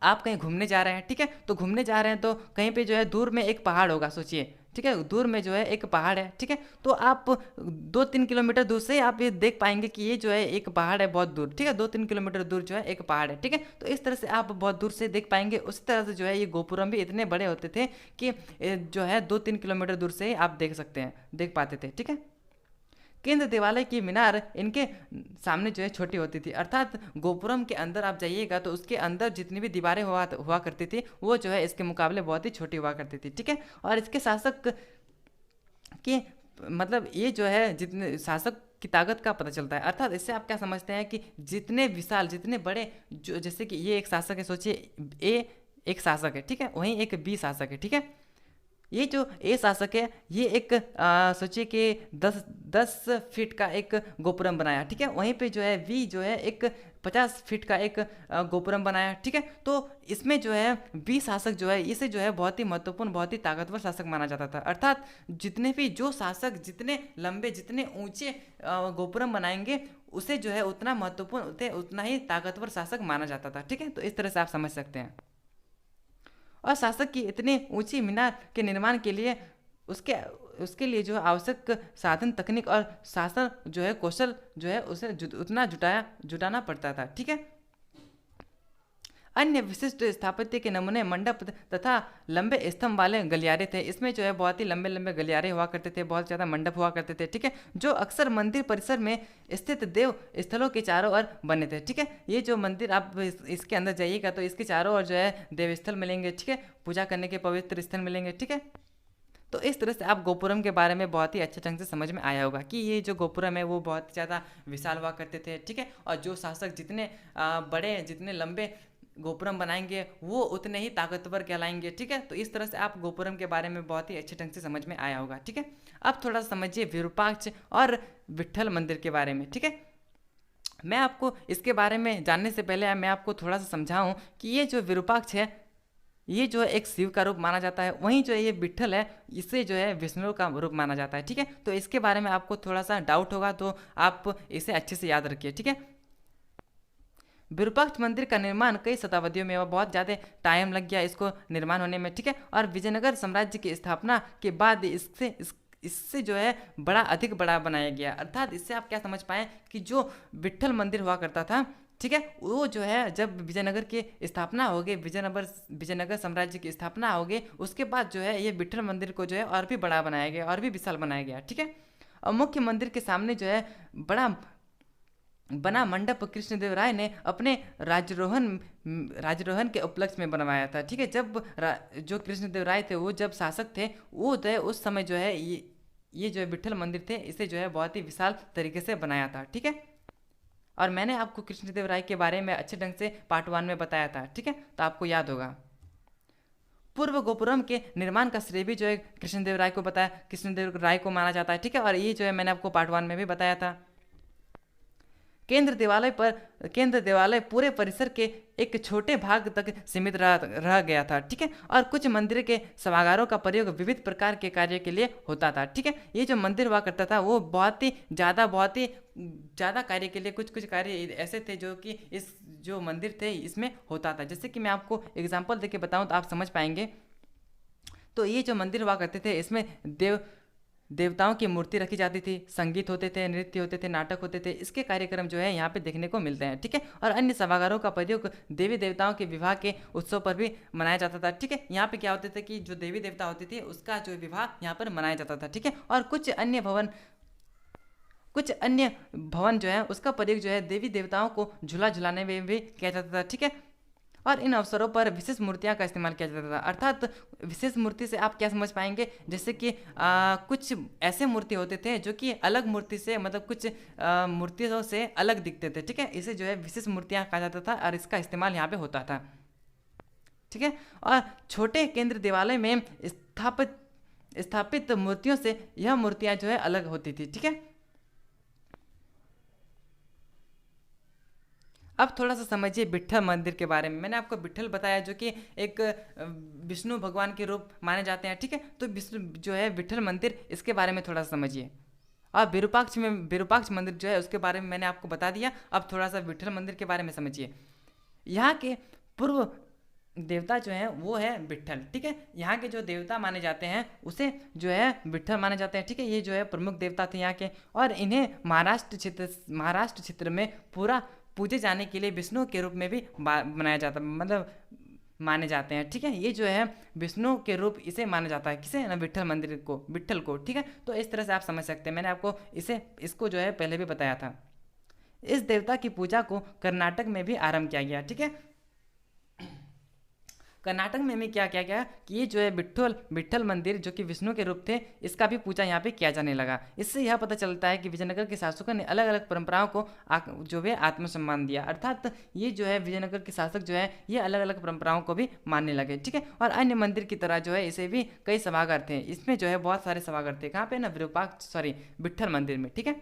आप कहीं घूमने जा रहे हैं, ठीक है, तो घूमने जा रहे हैं तो कहीं पे जो है दूर में एक पहाड़ होगा, सोचिए, ठीक है, दूर में जो है एक पहाड़ है, ठीक है। तो आप 2-3 किलोमीटर दूर से आप ये देख पाएंगे कि ये जो है एक पहाड़ है बहुत दूर, ठीक है, 2-3 किलोमीटर दूर जो है एक पहाड़ है, ठीक है। तो इस तरह से आप बहुत दूर से देख पाएंगे। उसी तरह से जो है ये गोपुरम भी इतने बड़े होते थे कि जो है 2-3 किलोमीटर दूर से ही आप देख पाते थे, ठीक है। केंद्र देवालय की मीनार इनके सामने जो है छोटी होती थी, अर्थात गोपुरम के अंदर आप जाइएगा तो उसके अंदर जितनी भी दीवारें हुआ करती थी वो जो है इसके मुकाबले बहुत ही छोटी हुआ करती थी, ठीक है। और इसके शासक के, मतलब ये जो है जितने शासक की ताकत का पता चलता है, अर्थात इससे आप क्या समझते हैं कि जितने विशाल, जितने बड़े, जो जैसे कि ये एक शासक है, सोचिए ए एक शासक है, ठीक है, वहीं एक बी शासक है, ठीक है। ये जो ए शासक है ये एक सोचिए कि 10 फीट का एक गोपुरम बनाया, ठीक है। वहीं पे जो है वी जो है एक 50 फीट का एक गोपुरम बनाया, ठीक है। तो इसमें जो है बी शासक जो है इसे जो है बहुत ही महत्वपूर्ण, बहुत ही ताकतवर शासक माना जाता था, अर्थात जितने भी जो शासक जितने लंबे, जितने ऊंचे गोपुरम बनाएंगे उसे जो है उतना महत्वपूर्ण, उतना ही ताकतवर शासक माना जाता था, ठीक है। तो इस तरह से आप समझ सकते हैं। और शासक की इतनी ऊंची मीनार के निर्माण के लिए उसके उसके लिए जो है आवश्यक साधन तकनीक और शासन जो है कौशल जो है उसे उतना जुटाना पड़ता था। ठीक है। अन्य विशिष्ट स्थापत्य के नमूने मंडप तथा लंबे स्तंभ वाले गलियारे थे। इसमें जो है बहुत ही लंबे लंबे गलियारे हुआ करते थे, बहुत ज़्यादा मंडप हुआ करते थे। ठीक है। जो अक्सर मंदिर परिसर में स्थित देव स्थलों के चारों ओर बने थे। ठीक है। ये जो मंदिर आप इसके अंदर जाइएगा तो इसके चारों ओर जो है देव स्थल मिलेंगे। ठीक है। पूजा करने के पवित्र स्थल मिलेंगे। ठीक है। तो इस तरह से आप गोपुरम के बारे में बहुत ही अच्छे ढंग से समझ में आया होगा कि ये जो गोपुरम है वो बहुत ज़्यादा विशाल हुआ करते थे। ठीक है। और जो शासक जितने बड़े जितने लंबे गोपुरम बनाएंगे वो उतने ही ताकतवर कहलाएंगे। ठीक है। तो इस तरह से आप गोपुरम के बारे में बहुत ही अच्छे ढंग से समझ में आया होगा। ठीक है। अब थोड़ा सा समझिए विरूपाक्ष और विट्ठल मंदिर के बारे में। ठीक है। मैं आपको इसके बारे में जानने से पहले मैं आपको थोड़ा सा समझाऊं कि ये जो विरूपाक्ष है ये जो है एक शिव का रूप माना जाता है, वहीं जो ये विट्ठल है इसे जो है विष्णु का रूप माना जाता है। ठीक है। तो इसके बारे में आपको थोड़ा सा डाउट होगा तो आप इसे अच्छे से याद रखिए। ठीक है। विरूपाक्ष मंदिर का निर्माण कई शताब्दियों में और बहुत ज़्यादा टाइम लग गया इसको निर्माण होने में। ठीक है। और विजयनगर साम्राज्य की स्थापना के बाद इससे जो है अधिक बड़ा बनाया गया। अर्थात इससे आप क्या समझ पाए कि जो विट्ठल मंदिर हुआ करता था, ठीक है, वो जो है जब विजयनगर की स्थापना हो गई, विजयनगर साम्राज्य की स्थापना हो गई, उसके बाद जो है ये विट्ठल मंदिर को जो है और भी बड़ा बनाया गया और भी विशाल बनाया गया। ठीक है। और मुख्य मंदिर के सामने जो है बना मंडप कृष्णदेव राय ने अपने राजरोहन के उपलक्ष्य में बनवाया था। ठीक है। जब जो कृष्णदेव राय थे वो जब शासक थे वो थे उस समय जो है ये जो है विट्ठल मंदिर थे इसे जो है बहुत ही विशाल तरीके से बनाया था। ठीक है। और मैंने आपको कृष्णदेव राय के बारे में अच्छे ढंग से पार्ट 1 में बताया था। ठीक है। तो आपको याद होगा। पूर्व गोपुरम के निर्माण का श्रेय भी जो है कृष्णदेव राय को माना जाता है। ठीक है। और ये जो है मैंने आपको पार्ट 1 में भी बताया था। केंद्र देवालय पूरे परिसर के एक छोटे भाग तक सीमित रह गया था। ठीक है। और कुछ मंदिर के सभागारों का प्रयोग विविध प्रकार के कार्य के लिए होता था। ठीक है। ये जो मंदिर हुआ करता था वो बहुत ही ज़्यादा कार्य के लिए कुछ कार्य ऐसे थे जो कि इस जो मंदिर थे इसमें होता था। जैसे कि मैं आपको एग्जाम्पल देके बताऊँ तो आप समझ पाएंगे। तो ये जो मंदिर हुआ करते थे इसमें देवताओं की मूर्ति रखी जाती थी, संगीत होते थे, नृत्य होते थे, नाटक होते थे। इसके कार्यक्रम जो है यहाँ पे देखने को मिलते हैं। ठीक है। और अन्य सभागारों का प्रयोग देवी देवताओं के विवाह के उत्सव पर भी मनाया जाता था। ठीक है। यहाँ पे क्या होते थे कि जो देवी देवता होती थी उसका जो विवाह यहाँ पर मनाया जाता था। ठीक है। और कुछ अन्य भवन जो है उसका प्रयोग जो है देवी देवताओं को झूला झुलाने में भी किया जाता था। ठीक है। और इन अवसरों पर विशेष मूर्तियां का इस्तेमाल किया जाता था। अर्थात विशेष मूर्ति से आप क्या समझ पाएंगे, जैसे कि कुछ ऐसे मूर्ति होते थे जो कि अलग मूर्ति से मतलब कुछ मूर्तियों से अलग दिखते थे। ठीक है। इसे जो है विशेष मूर्तियां कहा जाता था और इसका इस्तेमाल यहाँ पे होता था। ठीक है। और छोटे केंद्र देवालय में स्थापित मूर्तियों से यह मूर्तियां जो है अलग होती थी। ठीक है। अब थोड़ा सा समझिए विट्ठल मंदिर के बारे में। मैंने आपको विट्ठल बताया जो कि एक विष्णु भगवान के रूप माने जाते हैं। ठीक है। तो विष्णु जो है विट्ठल मंदिर इसके बारे में थोड़ा सा समझिए। और विरूपाक्ष मंदिर जो है उसके बारे में मैंने आपको बता दिया। अब थोड़ा सा विट्ठल मंदिर के बारे में समझिए। यहाँ के पूर्व देवता जो है वो है विट्ठल। ठीक है। यहाँ के जो देवता माने जाते हैं उसे जो है विट्ठल माने जाते हैं। ठीक है। ये जो है प्रमुख देवता थे यहाँ के और इन्हें महाराष्ट्र क्षेत्र में पूरा पूजे जाने के लिए विष्णु के रूप में भी बनाया जाता मतलब माने जाते हैं। ठीक है। ये जो है विष्णु के रूप इसे माना जाता है किसे ना विट्ठल को। ठीक है। तो इस तरह से आप समझ सकते हैं। मैंने आपको इसको जो है पहले भी बताया था। इस देवता की पूजा को कर्नाटक में भी आरंभ किया गया। ठीक है। कर्नाटक में क्या किया गया कि ये जो है विट्ठल मंदिर जो कि विष्णु के रूप थे इसका भी पूजा यहाँ पे किया जाने लगा। इससे यह पता चलता है कि विजयनगर के शासकों ने अलग अलग परंपराओं को जो है आत्मसम्मान दिया। अर्थात ये जो है विजयनगर के शासक जो है ये अलग अलग परंपराओं को भी मानने लगे। ठीक है। और अन्य मंदिर की तरह जो है इसे भी कई सभागार थे। इसमें जो है बहुत सारे सभागार थे। कहाँ पे ना विट्ठल मंदिर में। ठीक है।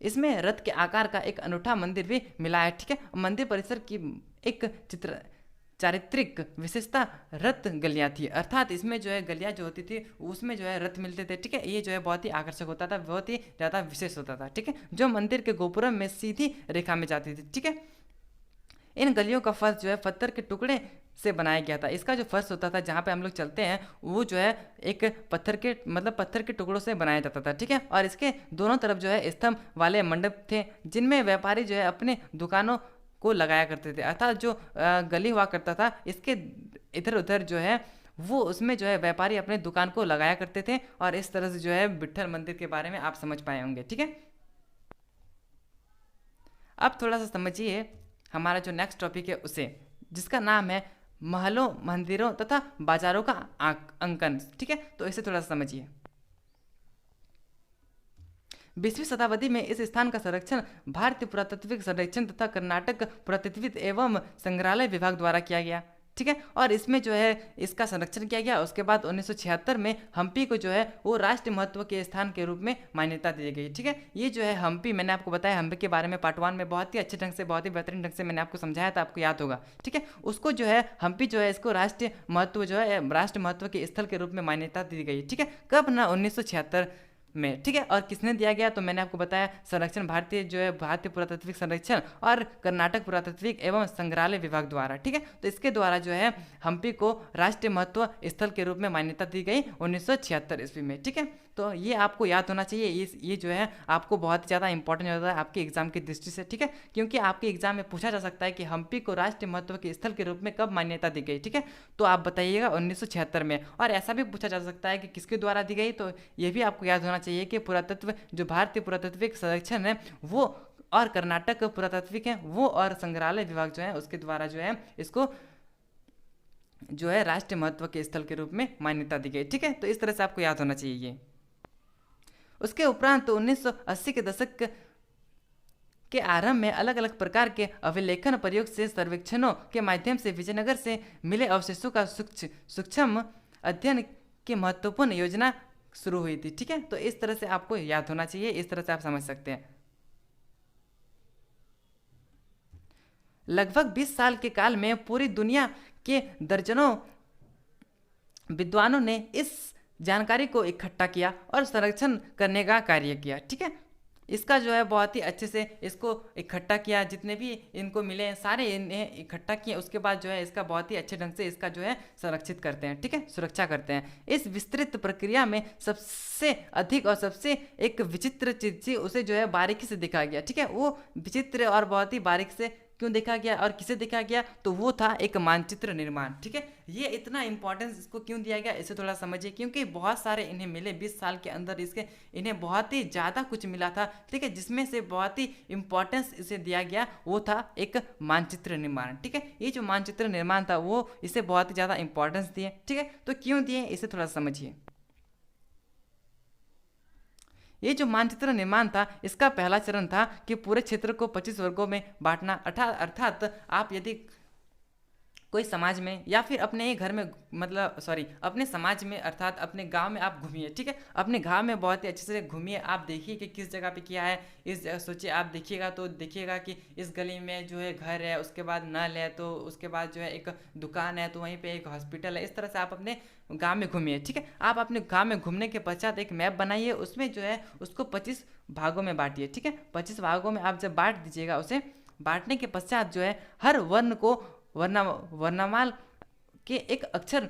इसमें रथ के आकार का एक अनूठा मंदिर भी मिला है। ठीक है। मंदिर परिसर की एक चारित्रिक विशेषता रथ गलियां थी। अर्थात इसमें जो है गलियां जो होती थी उसमें जो है रथ मिलते थे। ठीक है। ये जो है बहुत ही आकर्षक होता था, बहुत ही ज़्यादा विशेष होता था। ठीक है। जो मंदिर के गोपुरम में सीधी रेखा में जाती थी। ठीक है। इन गलियों का फर्श जो है पत्थर के टुकड़े से बनाया गया था। इसका जो फर्श होता था जहाँ पे हम लोग चलते हैं वो जो है एक पत्थर के टुकड़ों से बनाया जाता था, ठीक है। और इसके दोनों तरफ जो है स्तंभ वाले मंडप थे जिनमें व्यापारी जो है अपने दुकानों को लगाया करते थे। अर्थात जो गली हुआ करता था इसके इधर उधर जो है वो उसमें जो है व्यापारी अपने दुकान को लगाया करते थे। और इस तरह से जो है विट्ठल मंदिर के बारे में आप समझ पाए होंगे, ठीक है। अब थोड़ा सा समझिए हमारा जो नेक्स्ट टॉपिक है उसे, जिसका नाम है महलों, मंदिरों तथा बाजारों का अंकन, ठीक है। तो इसे थोड़ा सा समझिए। 20वीं शताब्दी में इस स्थान का संरक्षण भारतीय पुरातत्विक सर्वेक्षण तथा कर्नाटक पुरातत्व एवं संग्रहालय विभाग द्वारा किया गया, ठीक है। और इसमें जो है इसका संरक्षण किया गया। उसके बाद 1976 में हम्पी को जो है वो राष्ट्रीय महत्व के स्थान के रूप में मान्यता दी गई, ठीक है। ये जो है हम्पी, मैंने आपको बताया हम्पी के बारे में पार्ट 1 में बहुत ही अच्छे ढंग से, बहुत ही बेहतरीन ढंग से मैंने आपको समझाया था, आपको याद होगा, ठीक है। उसको जो है हम्पी जो है इसको राष्ट्रीय महत्व जो है राष्ट्रीय महत्व के स्थल के रूप में मान्यता दी गई, ठीक है। कब ना 1976 में, ठीक है। और किसने दिया गया तो मैंने आपको बताया संरक्षण भारतीय जो है भारतीय पुरातत्विक संरक्षण और कर्नाटक पुरातत्विक एवं संग्रहालय विभाग द्वारा, ठीक है। तो इसके द्वारा जो है हम्पी को राष्ट्रीय महत्व स्थल के रूप में मान्यता दी गई 1976 ईस्वी में, ठीक है। तो ये आपको याद होना चाहिए। ये जो है आपको बहुत ज़्यादा इंपॉर्टेंट होता है आपके एग्जाम की दृष्टि से, ठीक है। क्योंकि आपके एग्जाम में पूछा जा सकता है कि हम्पी को राष्ट्रीय महत्व के स्थल के रूप में कब मान्यता दी गई, ठीक है। तो आप बताइएगा 1976 में। और ऐसा भी पूछा जा सकता है कि किसके द्वारा दी गई, तो ये भी आपको याद होना चाहिए कि पुरातत्व जो भारतीय पुरातत्विक संरक्षण है वो और कर्नाटक पुरातत्विक है वो और संग्रहालय विभाग जो है उसके द्वारा जो है इसको जो है राष्ट्रीय महत्व के स्थल के रूप में मान्यता दी गई, ठीक है। तो इस तरह से आपको याद होना चाहिए ये। उसके उपरांत 1980 के दशक के आरंभ में अलग अलग प्रकार के अभिलेखन प्रयोग से सर्वेक्षणों के माध्यम से विजयनगर से मिले अवशेषों का सूक्ष्म अध्ययन की महत्वपूर्ण योजना शुरू हुई थी, ठीक है। तो इस तरह से आपको याद होना चाहिए, इस तरह से आप समझ सकते हैं। लगभग 20 साल के काल में पूरी दुनिया के दर्जनों विद्वानों ने इस जानकारी को इकट्ठा किया और संरक्षण करने का कार्य किया, ठीक है। इसका जो है बहुत ही अच्छे से इसको इकट्ठा किया, जितने भी इनको मिले सारे इन्हें इकट्ठा किए। उसके बाद जो है इसका बहुत ही अच्छे ढंग से इसका जो है संरक्षित करते हैं, ठीक है, सुरक्षा करते हैं। इस विस्तृत प्रक्रिया में सबसे अधिक और सबसे एक विचित्र चीज थी उसे जो है बारीकी से देखा गया, ठीक है। वो विचित्र और बहुत ही बारीक से क्यों देखा गया और किसे देखा गया, तो वो था एक मानचित्र निर्माण, ठीक है। ये इतना इंपॉर्टेंस इसको क्यों दिया गया इसे थोड़ा समझिए, क्योंकि बहुत सारे इन्हें मिले 20 साल के अंदर इसके इन्हें बहुत ही ज़्यादा कुछ मिला था, ठीक है, जिसमें से बहुत ही इंपॉर्टेंस इसे दिया गया वो था एक मानचित्र निर्माण, ठीक है। ये जो मानचित्र निर्माण था वो इसे बहुत ही ज़्यादा इंपॉर्टेंस दिए, ठीक है। तो क्यों दिए इसे थोड़ा समझिए। ये जो मानचित्र निर्माण था इसका पहला चरण था कि पूरे क्षेत्र को 25 वर्गों में बांटना। अर्थात आप यदि कोई समाज में या फिर अपने ही घर में अपने समाज में अर्थात अपने गांव में आप घूमिए, ठीक है। अपने गांव में बहुत ही अच्छे से घूमिए, आप देखिए कि किस जगह पे क्या है। इस सोचिए आप देखिएगा तो देखिएगा कि इस गली में जो है घर है, उसके बाद नल है, तो उसके बाद जो है एक दुकान है, तो वहीं पे एक हॉस्पिटल है। इस तरह से आप अपने गांव में घूमिए, ठीक है। आप अपने गांव में घूमने के पश्चात एक मैप बनाइए, उसमें जो है उसको 25 भागों में बांटिए, ठीक है। 25 भागों में आप जब बांट दीजिएगा, उसे बांटने के पश्चात जो है हर वर्ण को वर्णमाल के एक अक्षर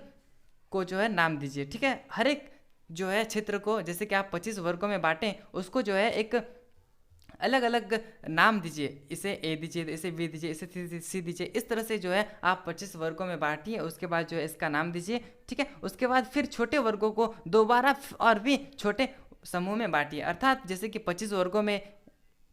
को जो है नाम दीजिए, ठीक है। हर एक जो है क्षेत्र को जैसे कि आप 25 वर्गों में बांटें उसको जो है एक अलग अलग नाम दीजिए। इसे ए दीजिए, इसे बी दीजिए, इसे सी दीजिए। इस तरह से जो है आप 25 वर्गों में बांटिए, उसके बाद जो है इसका नाम दीजिए, ठीक है। उसके बाद फिर छोटे वर्गों को दोबारा और भी छोटे समूह में बांटिए। अर्थात जैसे कि 25 वर्गों में,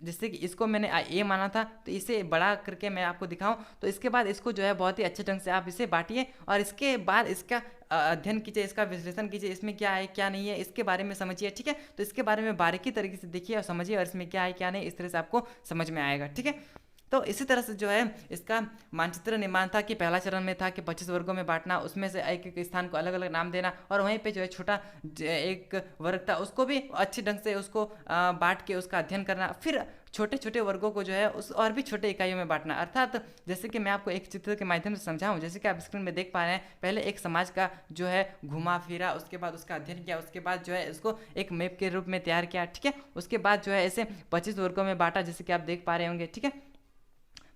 जैसे कि इसको मैंने ए माना था तो इसे बड़ा करके मैं आपको दिखाऊं, तो इसके बाद इसको जो है बहुत ही अच्छे ढंग से आप इसे बांटिए और इसके बाद इसका अध्ययन कीजिए, इसका विश्लेषण कीजिए, इसमें क्या है क्या नहीं है इसके बारे में समझिए, ठीक है। तो इसके बारे में बारीकी तरीके से देखिए और समझिए और इसमें क्या है क्या नहीं, इस तरह से आपको समझ में आएगा, ठीक है। तो इसी तरह से जो है इसका मानचित्र निर्माण था कि पहला चरण में था कि 25 वर्गों में बांटना, उसमें से एक एक स्थान को अलग अलग नाम देना और वहीं पे जो है छोटा एक वर्ग था उसको भी अच्छे ढंग से उसको बांट के उसका अध्ययन करना। फिर छोटे छोटे वर्गों को जो है उस और भी छोटे इकाइयों में बांटना। अर्थात जैसे कि मैं आपको एक चित्र के माध्यम से समझाऊं, जैसे कि आप स्क्रीन में देख पा रहे हैं, पहले एक समाज का जो है घुमा फिरा, उसके बाद उसका अध्ययन किया, उसके बाद जो है इसको एक मैप के रूप में तैयार किया, ठीक है। उसके बाद जो है इसे 25 वर्गों में बांटा, जैसे कि आप देख पा रहे होंगे, ठीक है।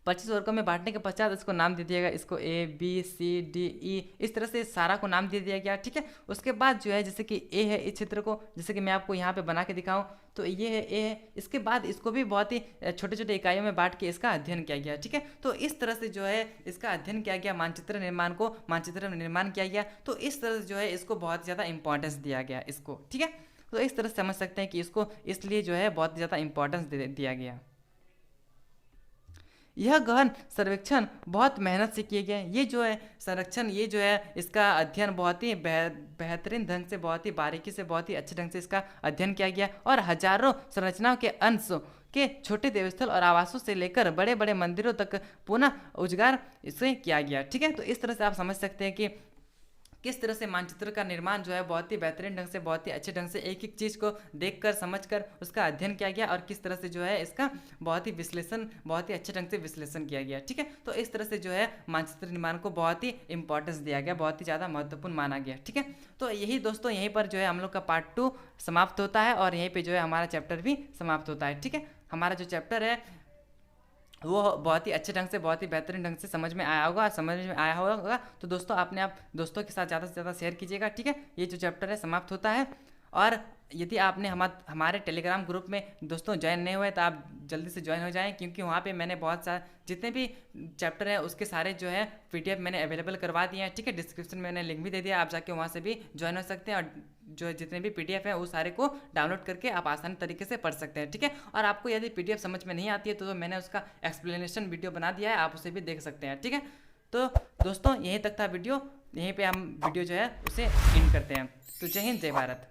25 वर्गों में बांटने के पश्चात इसको नाम दे दिया गया, इसको A B C D E, इस तरह से सारा को नाम दे दिया गया। ठीक है, उसके बाद जो है जैसे कि ए है इस क्षेत्र को, जैसे कि मैं आपको यहाँ पे बना के दिखाऊं तो ये है ए है, इसके बाद इसको भी बहुत ही छोटे छोटे इकाइयों में बांट के इसका अध्ययन किया गया। ठीक है, तो इस तरह से जो है इसका अध्ययन किया गया, मानचित्र निर्माण किया गया। तो इस तरह से जो है इसको बहुत ज़्यादा इंपॉर्टेंस दिया गया इसको। ठीक है, तो इस तरह से समझ सकते हैं कि इसको इसलिए जो है बहुत ज़्यादा इंपॉर्टेंस दिया गया। यह गहन सर्वेक्षण बहुत मेहनत से किए गए। ये जो है संरक्षण, ये जो है इसका अध्ययन बहुत ही बेहतरीन ढंग से, बहुत ही बारीकी से, बहुत ही अच्छे ढंग से इसका अध्ययन किया गया और हजारों संरचनाओं के अंशों के छोटे देवस्थल और आवासों से लेकर बड़े बड़े मंदिरों तक पुनः उजागर इसे किया गया। ठीक है, तो इस तरह से आप समझ सकते हैं कि किस तरह से मानचित्र का निर्माण जो है बहुत ही बेहतरीन ढंग से, बहुत ही अच्छे ढंग से एक एक चीज़ को देखकर समझकर उसका अध्ययन किया गया और किस तरह से जो है इसका बहुत ही विश्लेषण, बहुत ही अच्छे ढंग से विश्लेषण किया गया। ठीक है, तो इस तरह से जो है मानचित्र निर्माण को बहुत ही इंपॉर्टेंस दिया गया, बहुत ही ज़्यादा महत्वपूर्ण माना गया। ठीक है, तो यही दोस्तों यहीं पर जो है हम लोग का पार्ट 2 समाप्त होता है और यहीं पर जो है हमारा चैप्टर भी समाप्त होता है। ठीक है, हमारा जो चैप्टर है वो बहुत ही अच्छे ढंग से, बहुत ही बेहतरीन ढंग से समझ में आया होगा, तो दोस्तों आपने आप दोस्तों के साथ ज़्यादा से ज़्यादा शेयर कीजिएगा। ठीक है, ये जो चैप्टर है समाप्त होता है और यदि आपने हमारे टेलीग्राम ग्रुप में दोस्तों ज्वाइन नहीं हुए तो आप जल्दी से ज्वाइन हो जाएं, क्योंकि वहाँ पे मैंने बहुत सारे जितने भी चैप्टर हैं उसके सारे जो है PDF मैंने अवेलेबल करवा दिए हैं। ठीक है, डिस्क्रिप्शन में मैंने लिंक भी दे दिया, आप जाके वहाँ से भी ज्वाइन हो सकते हैं और जो जितने भी PDF है वो सारे को डाउनलोड करके आप आसानी तरीके से पढ़ सकते हैं। ठीक है, और आपको यदि PDF समझ में नहीं आती है तो मैंने उसका एक्सप्लेनेशन वीडियो बना दिया है, आप उसे भी देख सकते हैं। ठीक है, तो दोस्तों यहीं तक था वीडियो, यहीं पे हम वीडियो जो है उसे एंड करते हैं। तो जय हिंद, जय भारत।